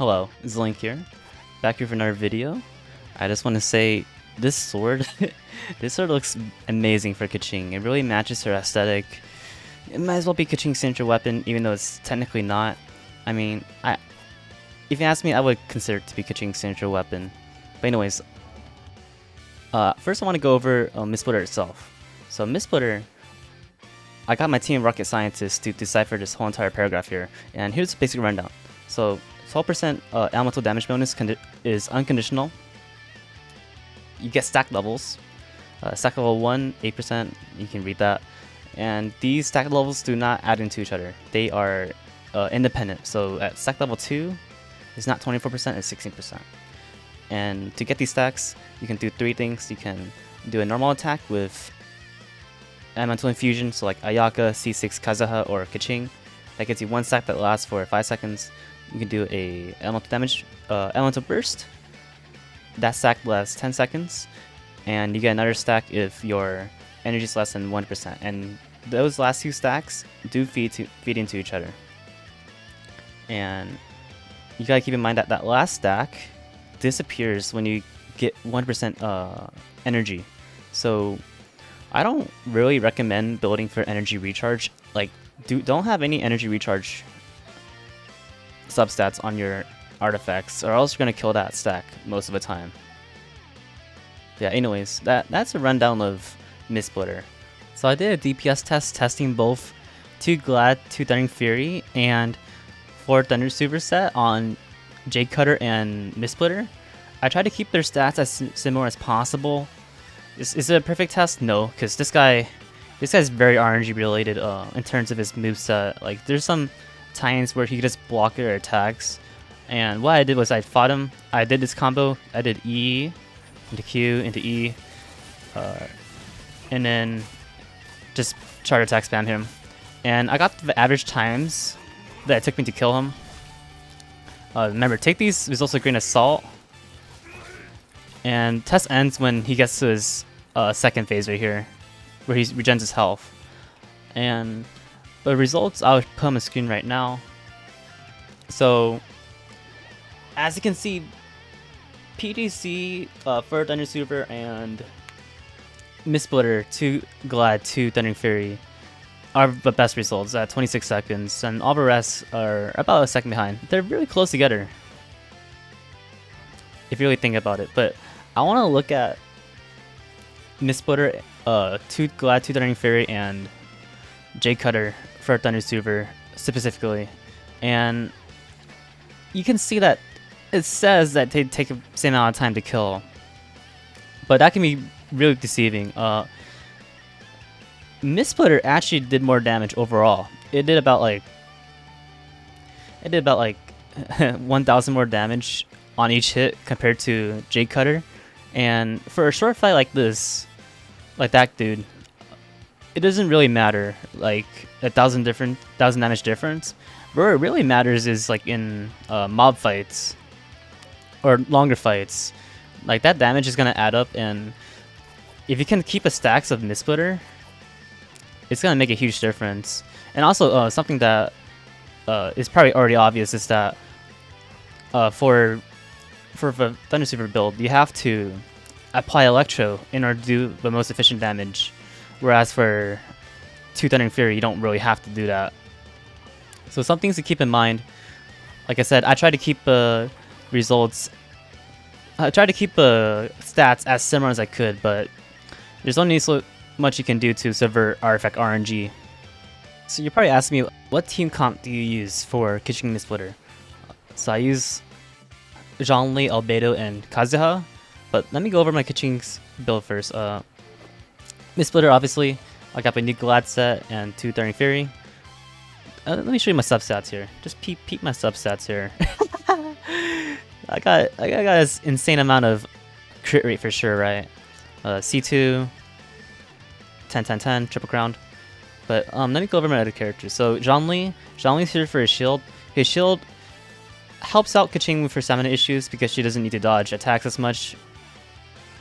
Hello, it's Link here, back here for another video. I just want to say, this sword, this sword looks amazing for Keqing. It really matches her aesthetic. It might as well be Keqing's signature weapon, even though it's technically not. I mean, if you ask me, I would consider it to be Keqing's signature weapon. But anyways, first I want to go over Mistsplitter itself. So Mistsplitter, I got my team of rocket scientists to decipher this whole entire paragraph here, and here's the basic rundown. So 12% elemental damage bonus is unconditional. You get stack levels. Stack level 1, 8%, you can read that. And these stack levels do not add into each other. They are independent. So at stack level 2, it's not 24%, it's 16%. And to get these stacks, you can do 3 things. You can do a normal attack with elemental infusion, so like Ayaka, C6, Kazuha, or Keqing. That gets you 1 stack that lasts for 5 seconds. You can do a elemental damage, elemental burst. That stack lasts 10 seconds, and you get another stack if your energy is less than 1%. And those last 2 stacks do feed into each other. And you gotta keep in mind that that last stack disappears when you get 1% energy. So I don't really recommend building for energy recharge. Like, don't have any energy recharge substats on your artifacts, or else you're gonna kill that stack most of the time. Yeah, anyways, that's a rundown of Mistsplitter. So I did a DPS test testing both 2 Glad, 2 Thundering Fury, and 4 Thundersoother set on Jade and Mistsplitter. I tried to keep their stats as similar as possible. Is it a perfect test? No, because this guy's very RNG related in terms of his moveset. Like, there's some times where he could just block their attacks, and what I did was I fought him. I did this combo. I did E into Q into E, and then just charge attack spam him, and I got the average times that it took me to kill him. Remember, take these results with a grain of salt, and test ends when he gets to his second phase right here, where he regens his health. And the results, I'll put on the screen right now. So, as you can see, PDC for Thundersoother and Mistsplitter, 2 Glad, 2 Thundering Fury are the best results at 26 seconds, and all the rest are about a second behind. They're really close together, if you really think about it. But I want to look at Mistsplitter, 2 Glad, 2 Thundering Fury, and Jade for Thundersoother specifically, and you can see that it says that they take the same amount of time to kill, but that can be really deceiving. Mistsplitter actually did more damage overall. It did about like 1,000 more damage on each hit compared to Jade, and for a short fight like this, like that dude, it doesn't really matter, like 1,000 damage difference. Where it really matters is like in mob fights or longer fights. Like, that damage is gonna add up, and if you can keep a stacks of Mistsplitter, it's gonna make a huge difference. And also, something that is probably already obvious is that for the Thundersoother build, you have to apply Electro in order to do the most efficient damage. Whereas for 2 Thundering Fury, you don't really have to do that. So some things to keep in mind. Like I said, I try to keep results. I try to keep stats as similar as I could, but there's only so much you can do to subvert artifact RNG. So you're probably asking me, what team comp do you use for Keqing Mistsplitter? So I use Zhongli, Albedo, and Kazuha. But let me go over my Keqing's build first. Mistsplitter, obviously, I got my new Glad set and 2 Thundering Fury. Let me show you my substats here. Just peep my substats here. I got this insane amount of crit rate for sure, right? C2, 10, 10, 10, triple crowned. But let me go over my other characters. So Zhongli's here for his shield. His shield helps out Keqing with her stamina issues because she doesn't need to dodge attacks as much.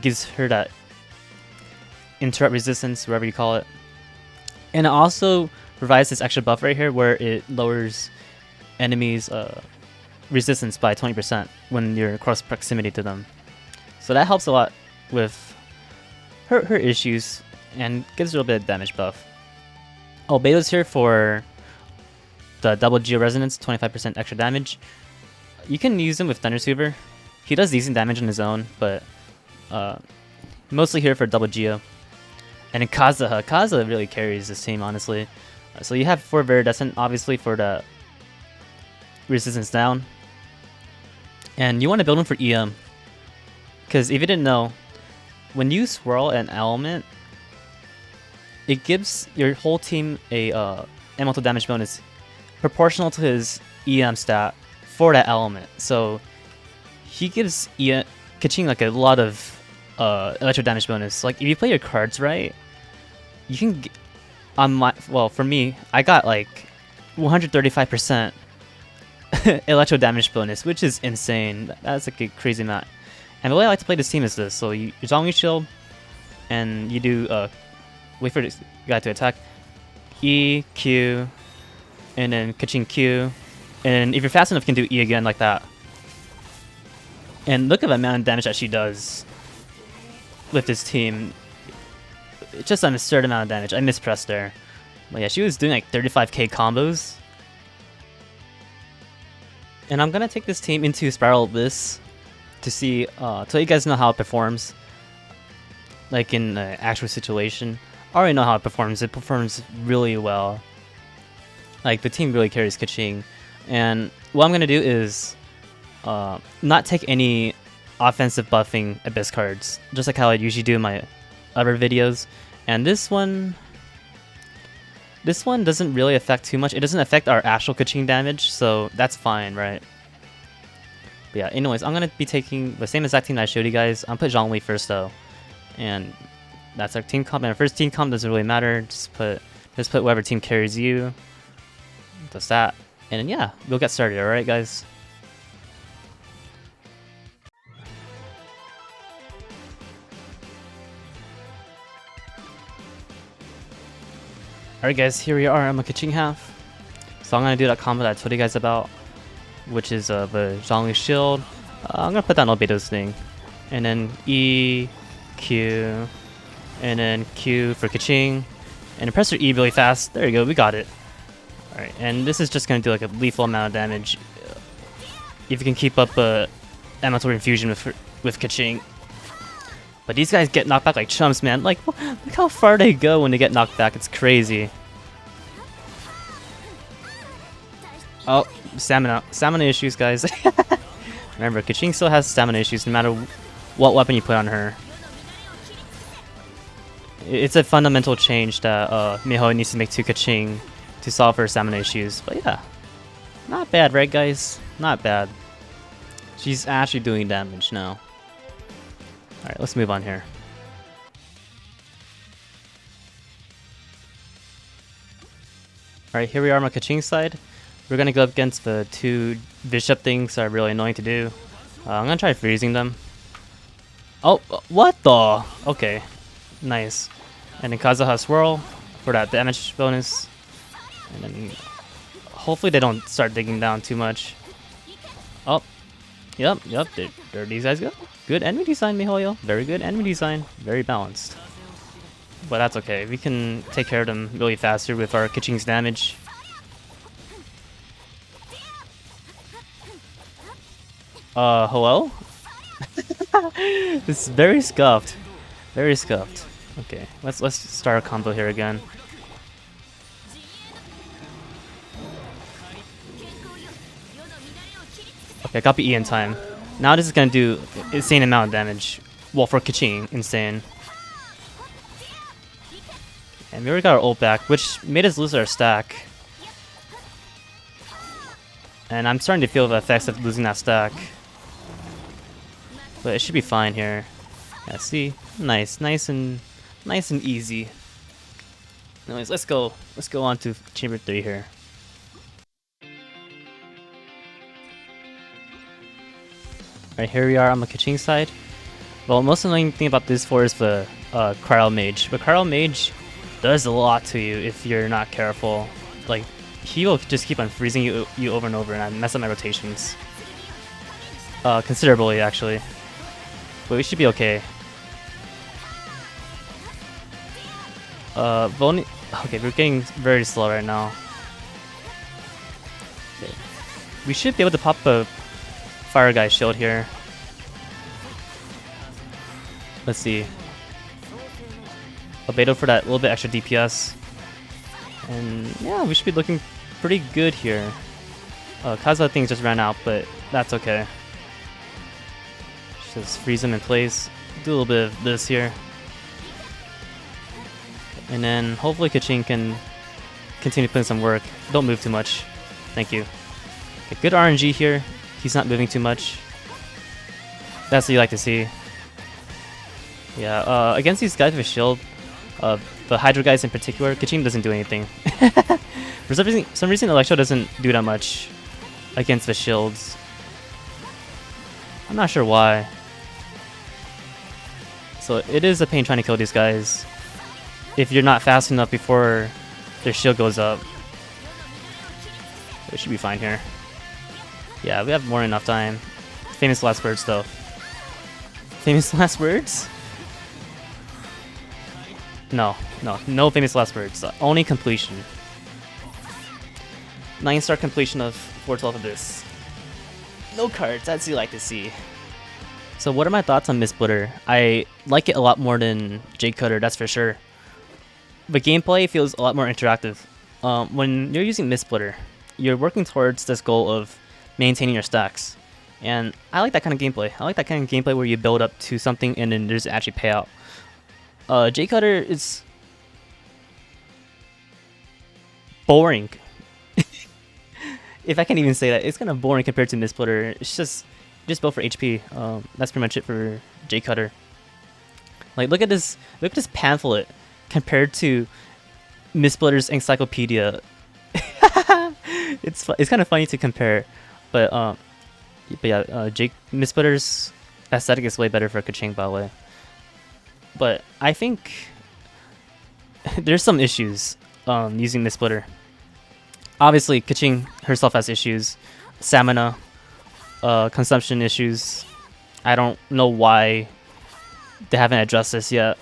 Gives her that interrupt resistance, whatever you call it. And it also provides this extra buff right here where it lowers enemies resistance by 20% when you're close proximity to them. So that helps a lot with her issues and gives her a little bit of damage buff. Oh, Beto's here for the double Geo Resonance, 25% extra damage. You can use him with Thundersoother. He does decent damage on his own, but mostly here for double Geo. And then Kazuha really carries this team, honestly. So you have 4 Viridescent, obviously, for the resistance down. And you want to build him for EM. Because if you didn't know, when you swirl an element, it gives your whole team a elemental damage bonus proportional to his EM stat for that element. So he gives Keqing like a lot of electro damage bonus. Like if you play your cards right, you can well, for me, I got like 135% electro damage bonus, which is insane. That's like a crazy amount. And the way I like to play this team is this. So you Zhongli shield, and you do wait for this guy to attack. E, Q, and then Keqing Q. And if you're fast enough, you can do E again like that. And look at the amount of damage that she does with this team. It's just an absurd amount of damage. I mispressed there. But yeah, she was doing like 35k combos. And I'm gonna take this team into Spiral Abyss to see, to let you guys know how it performs. Like in an actual situation. I already know how it performs. It performs really well. Like the team really carries Keqing. And what I'm gonna do is not take any offensive buffing Abyss cards, just like how I usually do in my other videos. And this one doesn't really affect too much. It doesn't affect our actual Keqing damage, so that's fine, right? But yeah, anyways, I'm gonna be taking the same exact team that I showed you guys. I'm put Zhongli first though, and that's our team comp. And our first team comp doesn't really matter. Just put whatever team carries you. That's that, and then yeah, we'll get started. All right, guys. Alright guys, here we are. I'm a Keqing half. So I'm going to do that combo that I told you guys about, which is the Zhongli shield. I'm going to put down Albedo's thing. And then E, Q, and then Q for Keqing. And then press your E really fast. There you go, we got it. Alright, and this is just going to do like a lethal amount of damage. If you can keep up Elemental Infusion with Keqing. But these guys get knocked back like chumps, man. Like, look how far they go when they get knocked back. It's crazy. Oh, stamina. Stamina issues, guys. Remember, Keqing still has stamina issues no matter what weapon you put on her. It's a fundamental change that mihoyo needs to make to Keqing to solve her stamina issues. But yeah, not bad, right, guys? Not bad. She's actually doing damage now. Alright, let's move on here. Alright, here we are on my Keqing side. We're gonna go up against the 2 bishop things that are really annoying to do. I'm gonna try freezing them. Oh, what the? Okay, nice. And then Kazuha swirl for that damage bonus. And then hopefully they don't start digging down too much. Oh, yep, there these guys go. Good enemy design, mihoyo. Very good enemy design. Very balanced. But that's okay. We can take care of them really faster with our Keqing's damage. Hello? This is very scuffed. Very scuffed. Okay, let's start a combo here again. Okay, I got the E in time. Now this is gonna do insane amount of damage. Well, for Keqing, insane. And we already got our ult back, which made us lose our stack. And I'm starting to feel the effects of losing that stack. But it should be fine here. Yeah, see? Nice and easy. Anyways, let's go on to chamber 3 here. Alright, here we are on the Keqing side. Well, most annoying thing about this floor is the Cryo Mage. But Cryo Mage does a lot to you if you're not careful. Like, he will just keep on freezing you over and over, and I mess up my rotations. considerably actually. But we should be okay. Okay, we're getting very slow right now. Okay. We should be able to pop a fire guy shield here. Let's see. A beta for that little bit extra DPS. And yeah, we should be looking pretty good here. Kazuha things just ran out, but that's okay. Just freeze him in place. Do a little bit of this here. And then hopefully Keqing can continue putting some work. Don't move too much. Thank you. Okay, good RNG here. He's not moving too much. That's what you like to see. Yeah, against these guys with a shield, the Hydra guys in particular, Keqing doesn't do anything. For some reason Electro doesn't do that much against the shields. I'm not sure why. So it is a pain trying to kill these guys if you're not fast enough before their shield goes up. We should be fine here. Yeah, we have more than enough time. Famous last words though. Famous last words? No famous last words. Only completion. 9-star completion of 412 Abyss. No cards, that's what you like to see. So what are my thoughts on Mistsplitter? I like it a lot more than Jade Cutter, that's for sure. The gameplay feels a lot more interactive. When you're using Mistsplitter, you're working towards this goal of maintaining your stacks. And I like that kind of gameplay. I like that kind of gameplay where you build up to something and then there's actually payout. Jade Cutter is boring. If I can even say that, it's kind of boring compared to Mistsplitter. It's just built for HP. That's pretty much it for Jade Cutter. Like look at this pamphlet compared to Mistsplitter's encyclopedia. It's kind of funny to compare, but yeah, Mistsplitter's aesthetic is way better for Keqing, by the way. But I think there's some issues using Mistsplitter. Obviously, Keqing herself has issues, stamina, consumption issues. I don't know why they haven't addressed this yet.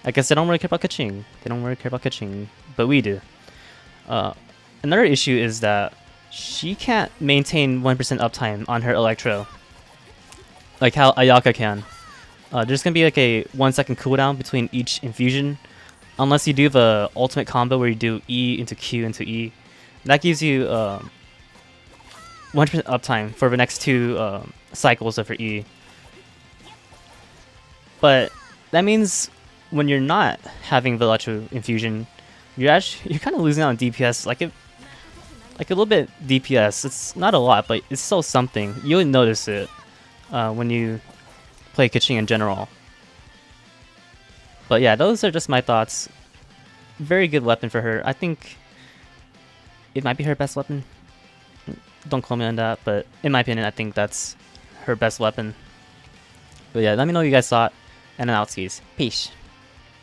I guess they don't really care about Keqing. They don't really care about Keqing, but we do. Another issue is that she can't maintain 1% uptime on her Electro, like how Ayaka can. There's gonna be like a 1-second cooldown between each infusion, unless you do the ultimate combo where you do E into Q into E. That gives you 100% uptime for the next 2 cycles of her E. But that means when you're not having the Electro infusion, you're kind of losing out on DPS, like a little bit DPS. It's not a lot, but it's still something. You'll notice it when you play Keqing in general. But yeah, those are just my thoughts. Very good weapon for her. I think it might be her best weapon. Don't quote me on that, but in my opinion, I think that's her best weapon. But yeah, let me know what you guys thought, and then out skis. Peace.